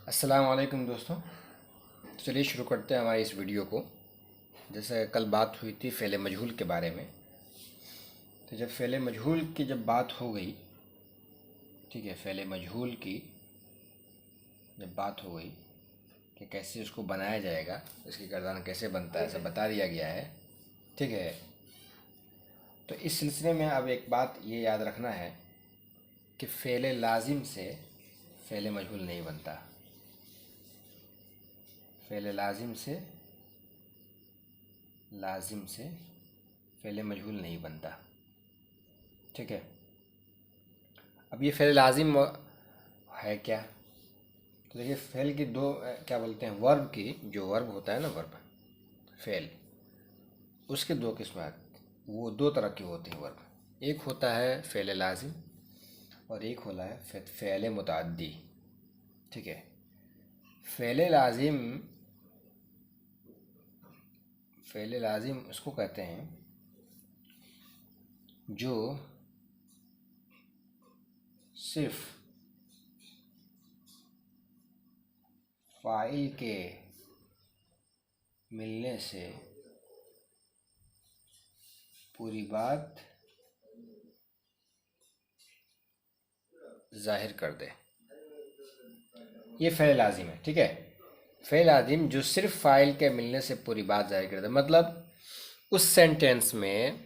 अस्सलाम वालेकुम दोस्तों। तो चलिए शुरू करते हैं हमारी इस वीडियो को। जैसे कल बात हुई थी फ़ेल मजहूल के बारे में। तो जब फ़ेल मजहूल की जब बात हो गई, ठीक है, फ़ेल मजहूल की जब बात हो गई कि कैसे उसको बनाया जाएगा, इसकी गर्दान कैसे बनता है, सब बता दिया गया है, ठीक है। तो इस सिलसिले में अब एक बात ये याद रखना है कि फ़ेल लाजिम से फ़ेल मजहूल नहीं बनता। फ़ेल लाजिम से फ़ेल मजहूल नहीं बनता, ठीक है। अब ये फ़ेल लाजिम है क्या? तो देखिए, फ़ेल की दो क्या बोलते हैं, वर्ब की जो वर्ब होता है ना, वर्ब फ़ेल, उसके दो किस्में, वो दो तरह के होते हैं वर्ब। एक होता है फ़ेल लाजिम और एक होता है फ़ेल मुतअद्दी, ठीक है। फ़ेल लाजिम उसको कहते हैं जो सिर्फ फ़ाइल के मिलने से पूरी बात ज़ाहिर कर दे, ये फ़ेल लाजिम है, ठीक है। फ़ेल लाजिम जो सिर्फ फ़ाइल के मिलने से पूरी बात ज़ाहिर कर दे, मतलब उस सेंटेंस में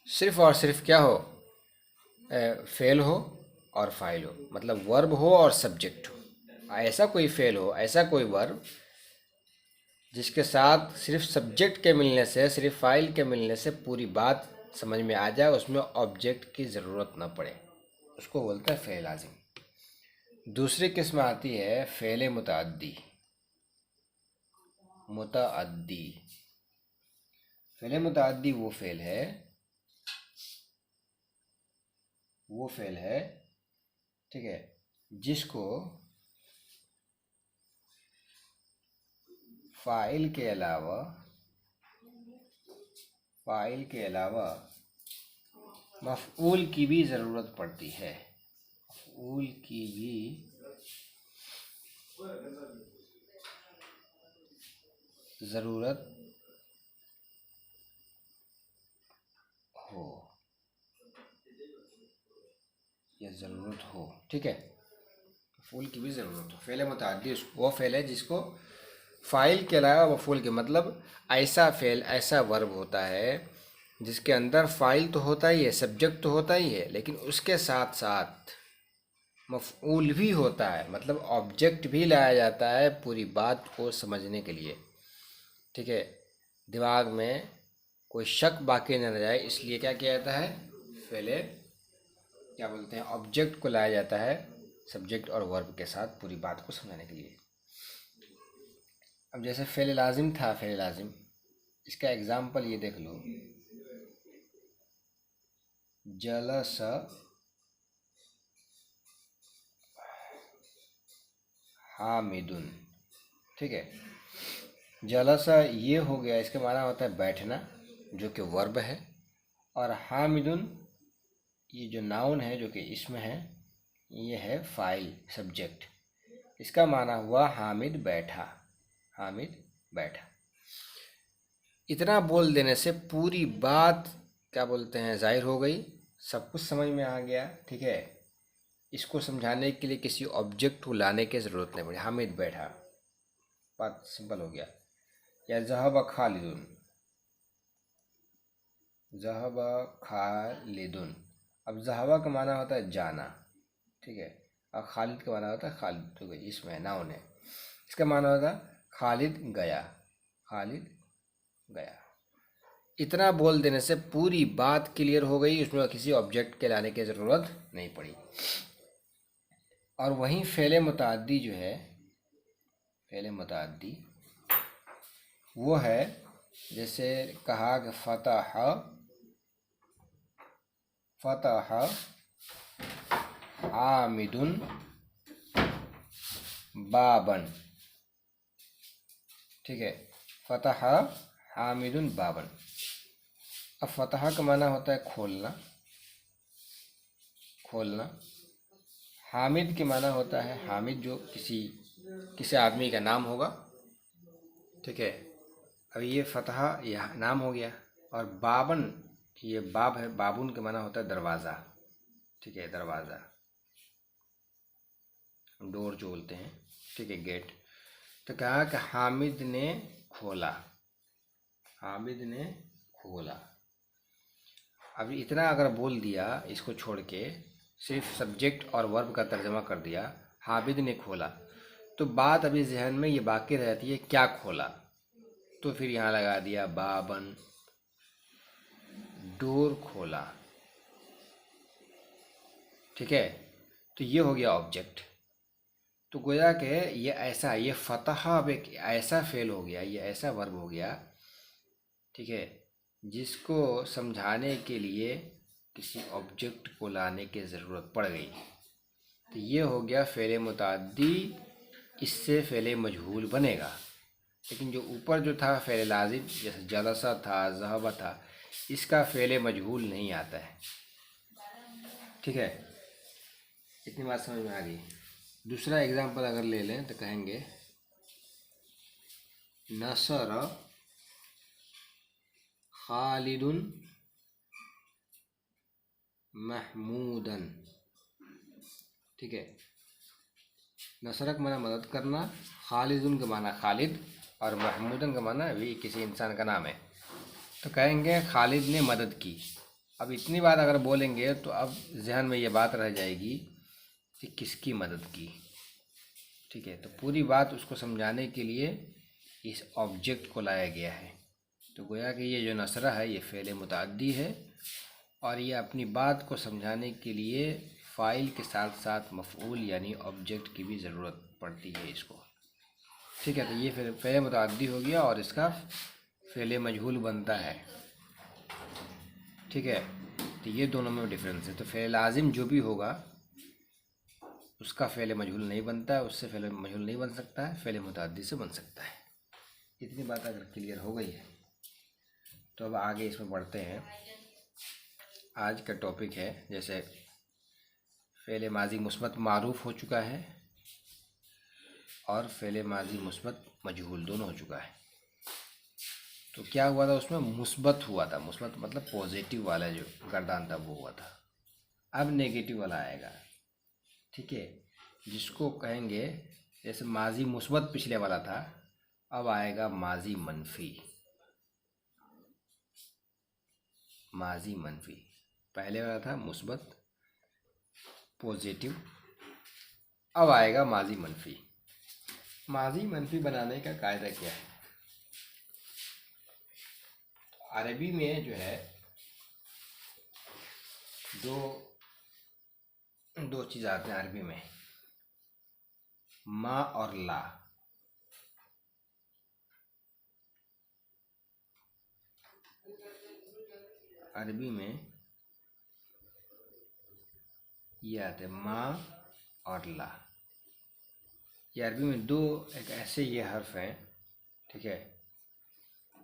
सिर्फ और सिर्फ क्या हो, फ़ेल हो और फ़ाइल हो, मतलब वर्ब हो और सब्जेक्ट हो। ऐसा कोई फ़ेल हो, ऐसा कोई वर्ब जिसके साथ सिर्फ सब्जेक्ट के मिलने से, सिर्फ फ़ाइल के मिलने से पूरी बात समझ में आ जाए, उसमें ऑब्जेक्ट की ज़रूरत ना पड़े, उसको बोलते हैं फ़ेल लाजिम। दूसरी किस्म आती है फ़ेल मुतअद्दी। मुतअद्दी फ़ेल मुतअद्दी वो फ़ेल है, ठीक है, जिसको फ़ाइल के अलावा मफ़ऊल की भी ज़रूरत पड़ती है। मफ़ऊल की भी ज़रूरत हो, या ज़रूरत हो, ठीक है। मफ़ऊल की भी ज़रूरत हो। फ़ेल मुतअद्दी वो फ़ेल है जिसको फ़ाइल के अलावा मफ़ऊल के, मतलब ऐसा फ़ेल, ऐसा वर्ब होता है जिसके अंदर फ़ाइल तो होता ही है, सब्जेक्ट तो होता ही है, लेकिन उसके साथ साथ मफ़ऊल भी होता है, मतलब ऑब्जेक्ट भी लाया जाता है पूरी बात को समझने के लिए, ठीक है। दिमाग में कोई शक बाकी न रह जाए, इसलिए क्या किया जाता है, पहले क्या बोलते हैं, ऑब्जेक्ट को लाया जाता है सब्जेक्ट और वर्ब के साथ पूरी बात को समझाने के लिए। अब जैसे फ़ेल लाजिम था, फ़ेल लाजिम, इसका एग्जाम्पल ये देख लो, जलस हामिदुन, ठीक है। जलसा ये हो गया, इसका माना होता है बैठना, जो कि वर्ब है, और हामिदुन ये जो नाउन है, जो कि इसम है, ये है फ़ाइल, सब्जेक्ट। इसका माना हुआ हामिद बैठा, हामिद बैठा। इतना बोल देने से पूरी बात क्या बोलते हैं, ज़ाहिर हो गई, सब कुछ समझ में आ गया, ठीक है। इसको समझाने के लिए किसी ऑब्जेक्ट को लाने की ज़रूरत नहीं पड़ी, हामिद बैठा, बात सिंपल हो गया। या ज़हब खालिदुन, ज़हब खालिदुन, अब ज़हबा का माना होता है जाना, ठीक है, और खालिद का माना होता है खालिद, तो इसमें नाउन है, इसका माना होता है खालिद गया, खालिद गया। इतना बोल देने से पूरी बात क्लियर हो गई, उसमें किसी ऑब्जेक्ट के लाने की ज़रूरत नहीं पड़ी। और वहीं फ़ेल मुतअद्दी जो है, फ़ेल मुतअद्दी वो है, जैसे कहा कि फ़तह, फ़तह हामिदुन बाबन, ठीक है, फ़तह हामिदुन बाबन। अब फ़तह का माना होता है खोलना, खोलना। हामिद के माना होता है, हामिद जो किसी किसी आदमी का नाम होगा, ठीक है। अब ये फतहा यह नाम हो गया, और बाबन, ये बाब है, बाबुन के माना होता है दरवाज़ा, ठीक है, दरवाज़ा, डोर जो बोलते हैं, ठीक है, गेट। तो कहा कि हामिद ने खोला, हामिद ने खोला। अब इतना अगर बोल दिया, इसको छोड़ के सिर्फ सब्जेक्ट और वर्ब का तर्जमा कर दिया, हामिद ने खोला, तो बात अभी जहन में ये बाकी रहती है क्या खोला। तो फिर यहाँ लगा दिया बाबन, डोर खोला, ठीक है। तो ये हो गया ऑब्जेक्ट। तो गोया के ये ऐसा, ये फतहा अब एक ऐसा फेल हो गया, ये ऐसा वर्ब हो गया, ठीक है, जिसको समझाने के लिए किसी ऑब्जेक्ट को लाने की ज़रूरत पड़ गई। तो ये हो गया फ़ेल मुतअद्दी, इससे फ़ेल मजहूल बनेगा। लेकिन जो ऊपर जो था फ़ेल लाजिम, जैसे जलसा था, ज़हबा था, इसका फ़ेल मजहूल नहीं आता है, ठीक है। इतनी बात समझ में आ गई। दूसरा एग्जांपल अगर ले लें तो कहेंगे नसर खालिदुन महमूदन, ठीक है। नसर का माना मदद करना, खालिदुन का माना खालिद, और महमूदन का माना भी किसी इंसान का नाम है। तो कहेंगे खालिद ने मदद की। अब इतनी बात अगर बोलेंगे तो अब जहन में ये बात रह जाएगी कि किसकी मदद की, ठीक है। तो पूरी बात उसको समझाने के लिए इस ऑब्जेक्ट को लाया गया है। तो गोया कि ये जो नसरा है ये फ़ेल मुतअद्दी है, और ये अपनी बात को समझाने के लिए फ़ाइल के साथ साथ मफ़ऊल यानी ऑब्जेक्ट की भी ज़रूरत पड़ती है इसको, ठीक है। तो ये फिर फ़ेल मुतअद्दी हो गया और इसका फ़ेल मजहूल बनता है, ठीक है। तो ये दोनों में डिफरेंस है। तो फ़ेल लाजिम जो भी होगा उसका फ़ेल मजहूल नहीं बनता है, उससे फ़ेल मजहूल नहीं बन सकता है, फ़ेल मुतअद्दी से बन सकता है। इतनी बात अगर क्लियर हो गई है तो अब आगे इसमें बढ़ते हैं। आज का टॉपिक है, जैसे फ़ेल माजी मुस्बत मारूफ हो चुका है और फ़ेल माजी मुस्बत मजहूल दोनों हो चुका है। तो क्या हुआ था उसमें, मुस्बत हुआ था, मुस्बत मतलब पॉजिटिव वाला जो गर्दान था वो हुआ था। अब नेगेटिव वाला आएगा, ठीक है, जिसको कहेंगे जैसे माजी मुस्बत पिछले वाला था, अब आएगा माजी मनफी। माजी मनफी पहले वाला था मुस्बत पॉजिटिव, अब आएगा माजी मनफी। माजी मनफी बनाने का कायदा क्या है। अरबी में जो है दो चीज़ आते हैं अरबी में, मा और ला। अरबी में ये आते हैं मा और ला। ये अरबी में दो एक ऐसे ये हर्फ हैं, ठीक है,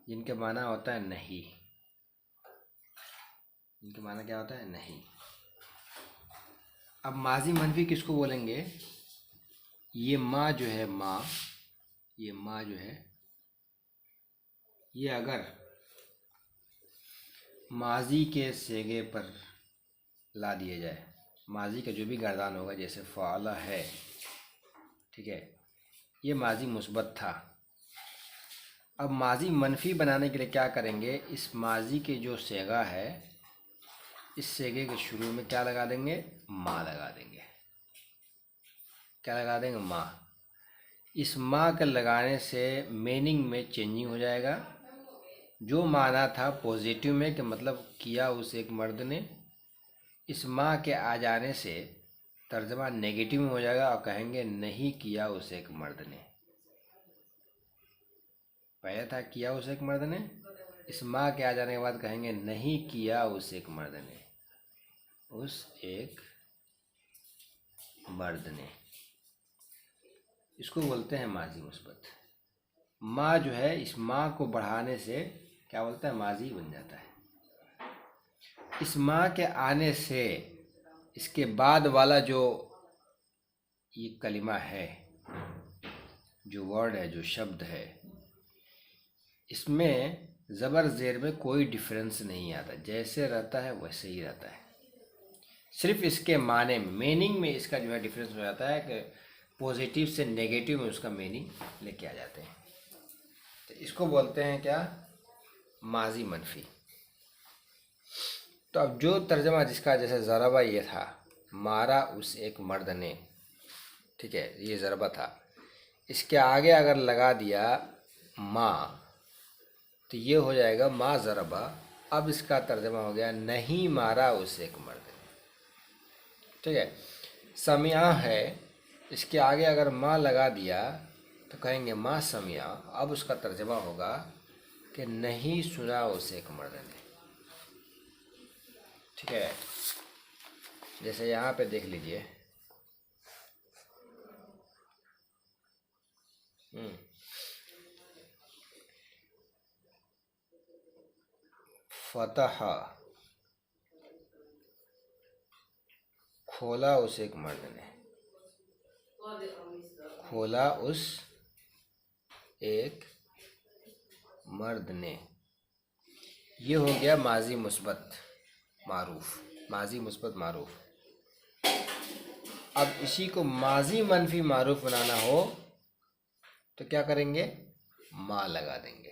जिनके माना होता है नहीं। इनके माना क्या होता है, नहीं। अब माजी मनफी किसको बोलेंगे, ये माँ जो है, माँ, ये माँ जो है, ये अगर माजी के सेगे पर ला दिया जाए, माजी का जो भी गर्दान होगा, जैसे फ़ाला है, ठीक है, ये माजी मुस्बत था। अब माजी मनफी बनाने के लिए क्या करेंगे, इस माजी के जो सेगा है, इस सेगे के शुरू में क्या लगा देंगे, माँ लगा देंगे। क्या लगा देंगे, माँ। इस माँ के लगाने से मीनिंग में चेंजिंग हो जाएगा। जो माना था पॉजिटिव में कि मतलब किया उस एक मर्द ने, इस माँ के आ जाने से तर्जमा नेगेटिव में हो जाएगा और कहेंगे नहीं किया उस एक मर्द ने। पहले था किया उस एक मर्द ने, इस माँ के आ जाने के बाद कहेंगे नहीं किया उस एक मर्द ने, उस एक मर्द ने। इसको बोलते हैं माजी मुस्बत। माँ जो है, इस माँ को बढ़ाने से क्या बोलता है, माजी बन जाता है। इस माँ के आने से इसके बाद वाला जो ये कलिमा है, जो वर्ड है, जो शब्द है, इसमें ज़बर ज़ेर में कोई डिफरेंस नहीं आता, जैसे रहता है वैसे ही रहता है। सिर्फ इसके माने में, मीनिंग में इसका जो है डिफरेंस हो जाता है कि पॉजिटिव से नेगेटिव में उसका मीनिंग लेके आ जाते हैं। तो इसको बोलते हैं क्या? माजी मनफी। तो अब जो तर्जमा जिसका, जैसे ज़रबा ये था, मारा उस एक मर्द ने, ठीक है, ये ज़रबा था। इसके आगे अगर लगा दिया माँ तो ये हो जाएगा माँ ज़रबा। अब इसका तर्जमा हो गया नहीं मारा उस एक मर्द ने, ठीक है। समिया है, इसके आगे अगर माँ लगा दिया तो कहेंगे माँ समिया। अब उसका तर्जमा होगा कि नहीं सुना उस एक मर्द ने, ठीक है। जैसे यहाँ पे देख लीजिए, फतह, खोला उस एक मर्द ने, खोला उस एक मर्द ने। ये हो गया माजी मुस्बत मारूफ, माजी मुस्बत मारूफ। अब इसी को माजी मनफी मारूफ बनाना हो तो क्या करेंगे? माँ लगा देंगे।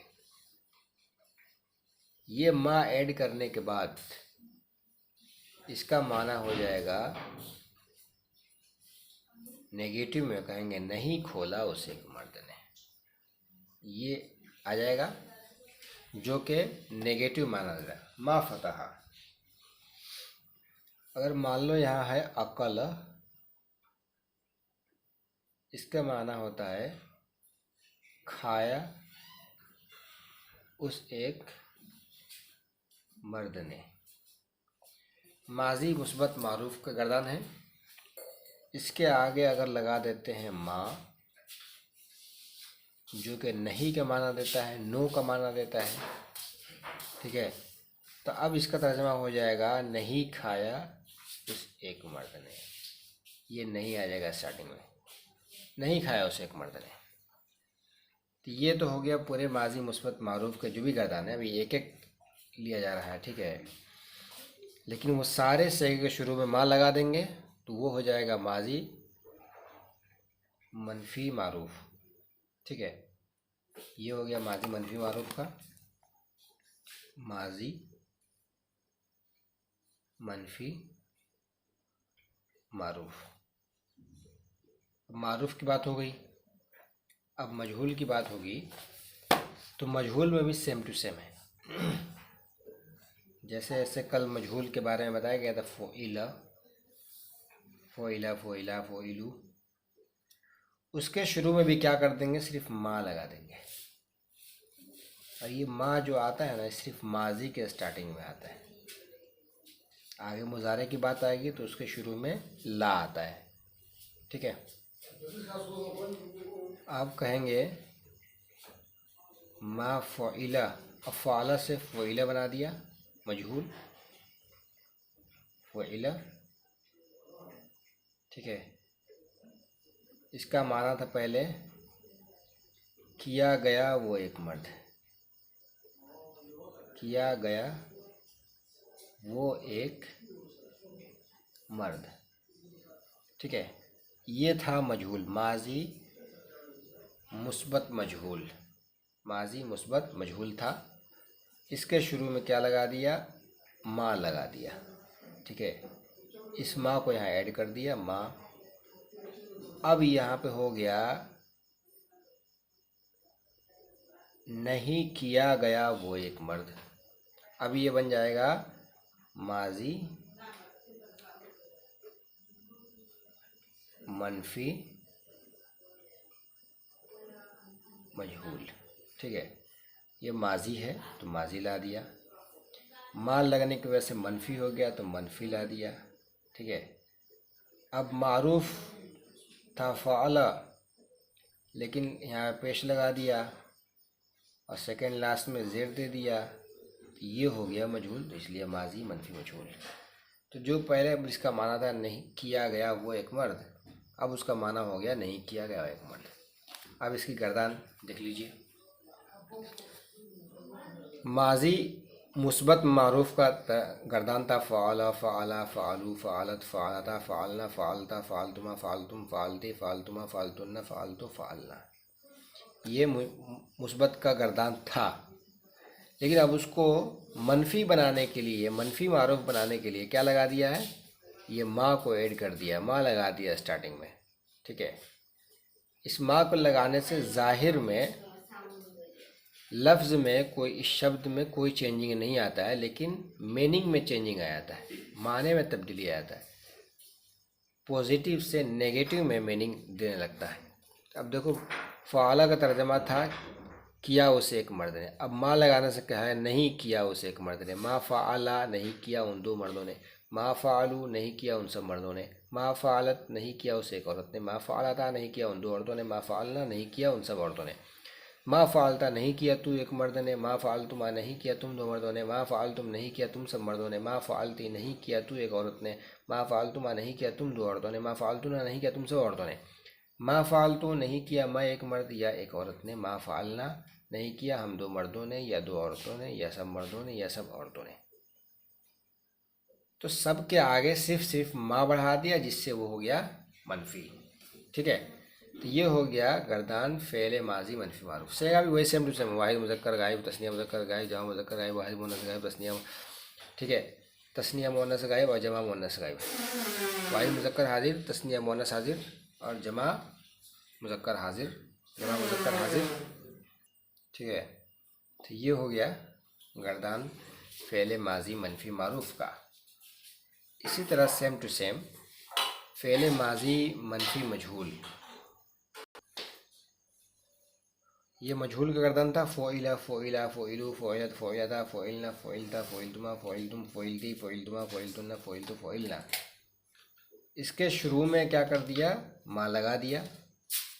ये माँ ऐड करने के बाद इसका माना हो जाएगा, नेगेटिव में कहेंगे नहीं खोला उस एक मर्द ने, ये आ जाएगा जो कि नेगेटिव माना जाएगा। मा फतहा, अगर मान लो यहाँ है अकल, इसका माना होता है खाया उस एक मर्द ने। माजी मुस्बत मारूफ का गर्दान है, इसके आगे अगर लगा देते हैं माँ, जो कि नहीं का माना देता है, नो का माना देता है, ठीक है। तो अब इसका तर्जमा हो जाएगा नहीं खाया उस एक मर्द ने। ये नहीं आ जाएगा स्टार्टिंग में, नहीं खाया उस एक मर्द ने। तो ये तो हो गया पूरे माजी मुस्बत मारूफ के जो भी गर्दान है, अभी एक एक लिया जा रहा है, ठीक है। लेकिन वो सारे से के शुरू में माँ लगा देंगे तो वो हो जाएगा माजी मनफी मारूफ, ठीक है। ये हो गया माजी मनफी मारूफ का, माजी मनफी मारूफ। मारूफ की बात हो गई, अब मजहूल की बात होगी। तो मजहूल में भी सेम टू सेम है। जैसे ऐसे कल मजहूल के बारे में बताया गया था, फ़ोइला फ़ोइला फ़ोइला फ़ोइलू, उसके शुरू में भी क्या कर देंगे? सिर्फ माँ लगा देंगे। और ये माँ जो आता है ना, सिर्फ माजी के स्टार्टिंग में आता है। आगे मुजारे की बात आएगी तो उसके शुरू में ला आता है, ठीक है। आप कहेंगे मा फ़ोइला, अब फ़ाला से फ़ोइला बना दिया मजहूल, फ़ोइला, ठीक है। इसका माना था पहले किया गया वो एक मर्द, किया गया वो एक मर्द, ठीक है। ये था मजहूल, माजी मुस्बत मजहूल, माजी मुस्बत मजहूल था। इसके शुरू में क्या लगा दिया? माँ लगा दिया, ठीक है। इस माँ को यहाँ ऐड कर दिया, माँ। अब यहाँ पे हो गया नहीं किया गया वो एक मर्द। अब ये बन जाएगा माजी मनफी मजहूल, ठीक है। ये माजी है तो माजी ला दिया, माल लगने की वजह से मनफी हो गया तो मनफी ला दिया, ठीक है। अब मारूफ था फ़ाला, लेकिन यहाँ पेश लगा दिया और सेकंड लास्ट में ज़ेर दे दिया, तो ये हो गया मजहूल, तो इसलिए माजी मनफी मजहूल। तो जो पहले इसका माना था नहीं किया गया वो एक मर्द, अब उसका माना हो गया नहीं किया गया एक मर्द। अब इसकी गर्दान देख लीजिए। माजी मुस्बत मारूफ का गर्दान था फ़ाला फ़ाला फ़ालू फ़ालत फ़ालता फ़ालना फ़ालता फ़ालतुमा फ़ालतुम फ़ालती फ़ालतुमा फ़ालतुन्ना फ़ालतू फ़ालना। ये मुस्बत का गर्दान था, लेकिन अब उसको मनफी बनाने के लिए, मनफी मारूफ बनाने के लिए क्या लगा दिया है, ये माँ को ऐड कर दिया, माँ लगा दिया स्टार्टिंग में। ठीक है, इस माँ को लगाने से ज़ाहिर में लफ्ज़ में कोई, इस शब्द में कोई चेंजिंग नहीं आता है, लेकिन मीनिंग में चेंजिंग आ जाता है, माने में तब्दीली आ जाता है, पॉजिटिव से नेगेटिव में मीनिंग देने लगता है। अब देखो, फ़ाला का तर्जमा था किया उसे एक मर्द ने, अब माँ लगाने से कहा है नहीं किया उसे एक मर्द ने। मा फ़ाला नहीं किया उन दो मर्दों ने, मा फ़ालू नहीं किया उन सब मर्दों ने, मा फ़ालत नहीं किया उसे एक औरत ने, मा फ़ालता नहीं किया उन दो औरतों ने, मा फ़ालना नहीं किया उन सब औरतों ने, मा फ़ालता नहीं किया तू एक मर्द ने, मा फ़ालतुमा नहीं किया तुम दो मर्दों ने, मा फ़ालतुम नहीं किया तुम सब मर्दों ने, मा फ़ालती नहीं किया तू एक औरत ने, मा फ़ालतुमा नहीं किया तुम दो औरतों ने, मा फ़ालतुना नहीं किया तुम सब औरतों ने, मा फ़ालतू नहीं किया मैं एक मर्द या एक औरत ने, मा फ़ालना नहीं किया हम दो मर्दों ने या दो औरतों ने या सब मर्दों ने या सब औरतों ने। तो सब के आगे सिर्फ माँ बढ़ा दिया, जिससे वो हो गया मनफी। ठीक है, तो ये हो गया गर्दान फ़ेल माजी मनफी मारूफ। सेगा भी वही सेम टू सेम, वाहिद मुज़क्कर गायब, तस्निया मुज़क्कर गायब, जमा मुज़क्कर गायब, वाहिद मुअन्नस गायब, तस्निया। ठीक है, तस्निया मुअन्नस गायब और जमा मुअन्नस गायब, वाहिद मुज़क्कर हाजिर, तस्निया मुअन्नस हाजिर और जमा मुज़क्कर हाजिर, जमा मुज़क्कर हाजिर। ठीक है, तो ये हो गया गर्दान फ़ेल माजी मनफी मारूफ का। इसी तरह सेम टू सेम फ़ेल माजी मनफी मजहूल, ये मजहूल का गर्दान था फ़ोइला फ़ोइला फ़ोइलू फ़ोइलत फ़ोइलता फ़ोइलना फ़ोइलता फ़ोइलतुमा फ़ोइलतुम फ़ोइलती फ़ोइलतुमा फ़ोइलतुन्ना फ़ोइलतु फ़ोइलना। इसके शुरू में क्या कर दिया, माँ लगा दिया।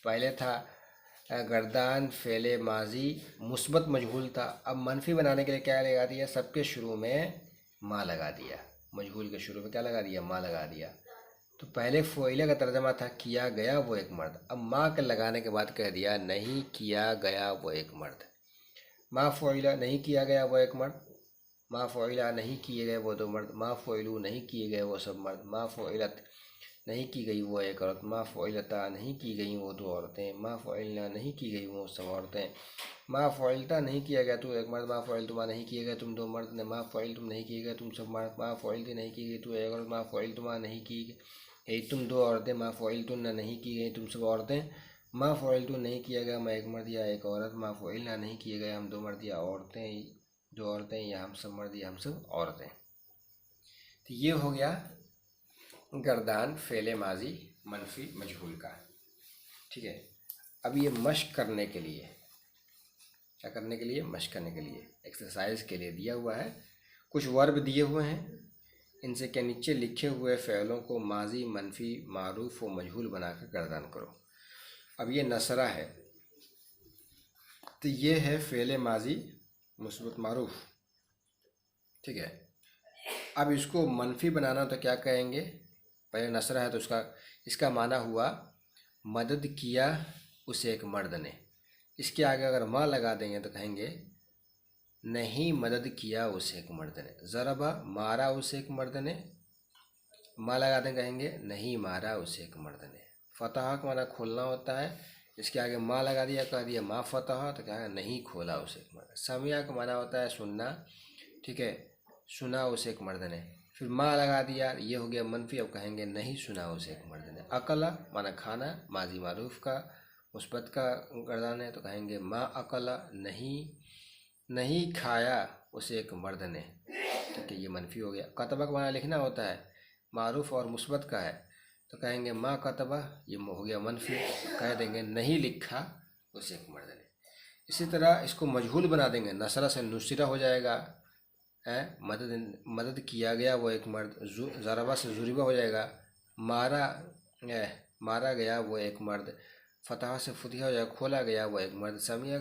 पहले था गर्दान फ़ेल माजी मुस्बत मजहूल था, अब मनफी बनाने के लिए क्या लगा दिया, सबके शुरू में माँ लगा दिया। मजहूल के शुरू में क्या लगा दिया, माँ लगा दिया। तो पहले फ़ोइला का तर्जमा था किया गया वो एक मर्द, अब माँ के लगाने के बाद कह दिया नहीं किया गया वो एक मर्द। माँ फ़ोइला नहीं किया गया वो एक मर्द, माँ फ़ोइला नहीं किए गए वो दो मर्द, माँ फ़ोइलू नहीं किए गए वो सब मर्द, माँ फ़ोइलत नहीं की गई वो एक औरत, माँ फ़ोइलता नहीं की गई वो दो औरतें, माँ फ़ोइलना नहीं की गई वो सब औरतें, माँ फ़ोइलता नहीं किया गया तू एक मर्द, माँ फ़ोइलतुमा नहीं किए गए तुम दो मर्द ने, माँ फ़ोइलतुम नहीं किए गए तुम सब मर्द, माँ फ़ोइलती नहीं की गई तू एक औरत, माँ फ़ोइलतुमा नहीं की गई तुम दो औरतें, माँ फ़ोइलतुन्ना नहीं की गई तुम सब औरतें, माँ फ़ोइलतु नहीं किया गया मैं एक मर्द या एक औरत, माँ फ़ोइलना नहीं किए गए हम दो मर्द या औरतें, दो औरतें या हम सब मर्द या हम सब औरतें। तो ये हो गया गर्दान फ़ेल माजी मनफी मजहूल का। ठीक है, अब ये मश्क करने के लिए, क्या करने के लिए, मश्क करने के लिए, एक्सरसाइज के लिए दिया हुआ है। कुछ वर्ब दिए हुए हैं, इनसे के नीचे लिखे हुए फ़ेलों को माजी मनफी मारूफ व मजहूल बनाकर गर्दान करो। अब ये नसरा है, तो ये है फ़ेल माजी मुस्बत मारूफ। ठीक है, अब इसको मनफी बनाना तो क्या कहेंगे, पहले नसरा है तो इसका माना हुआ मदद किया उसे एक मर्द ने। इसके आगे अगर माँ लगा देंगे तो कहेंगे नहीं मदद किया उसे एक मर्द ने, ज़रबा मारा उसे एक मर्द ने, माँ लगा दें कहेंगे नहीं मारा उसे एक मर्द ने। फतह का माना खोलना होता है, इसके आगे माँ लगा दिया, कह दिया माँ फतह, तो कहा नहीं खोला उसे एक मर्द। समिया का माना होता है सुनना, ठीक है, सुना उसे एक मर्द ने, फिर माँ लगा दिया, ये हो गया मनफी, अब कहेंगे नहीं सुना उसे एक मर्द ने। अकला माना खाना, माजी मारूफ का मुस्बत का गर्दान है, तो कहेंगे माँ अकला नहीं खाया उसे एक मर्द ने। ठीक है, ये मनफी हो गया। कतबा का माना लिखना होता है, मारूफ और मुस्बत का है, तो कहेंगे माँ कतबा, ये हो गया मनफी, कह देंगे नहीं लिखा उसे एक मर्द ने। इसी तरह इसको मजहूल बना देंगे, नसरा से नुसरा हो जाएगा, है मदद किया गया वो एक मर्द, ज़रबा से जुरिबा हो जाएगा, मारा गया वो एक मर्द, फतह से फुतिहा हो जाएगा, खोला गया वो एक मर्द, समिया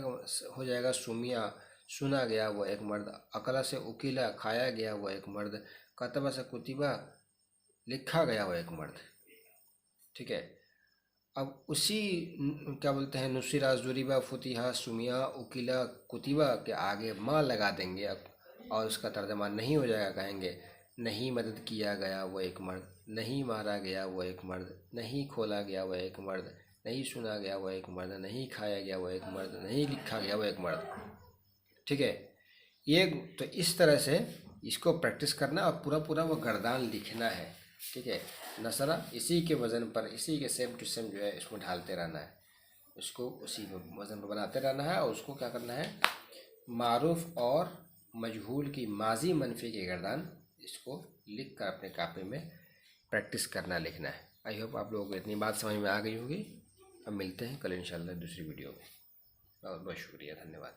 हो जाएगा सुमिया, सुना गया वो एक मर्द, अकला से उकीला, खाया गया वो एक मर्द, कतबा से कुतिबा, लिखा गया वो एक मर्द। ठीक है, अब उसी क्या बोलते हैं, नुसिरा जुरिबा फुतिहा सुमिया उकिला कुतिबा के आगे माँ लगा देंगे अब, और उसका तर्जमा नहीं हो जाएगा, कहेंगे नहीं मदद किया गया वो एक मर्द, नहीं मारा गया वो एक मर्द, नहीं खोला गया वो एक मर्द, नहीं सुना गया वो एक मर्द, नहीं खाया गया वो एक मर्द, नहीं लिखा गया वो एक मर्द। ठीक है, ये तो इस तरह से इसको प्रैक्टिस करना और पूरा पूरा वो गर्दान लिखना है। ठीक है, नसरा इसी के वज़न पर, इसी के सेम टू सेम जो है इसमें ढालते रहना है, उसको उसी वज़न पर बनाते रहना है, और उसको क्या करना है, मारूफ और मजहूल की माजी मनफी के गर्दान इसको लिख कर अपने कापी में प्रैक्टिस करना लिखना है। आई होप आप लोगों को इतनी बात समझ में आ गई होगी। अब मिलते हैं कल इंशाल्लाह दूसरी वीडियो में। बहुत बहुत शुक्रिया, धन्यवाद।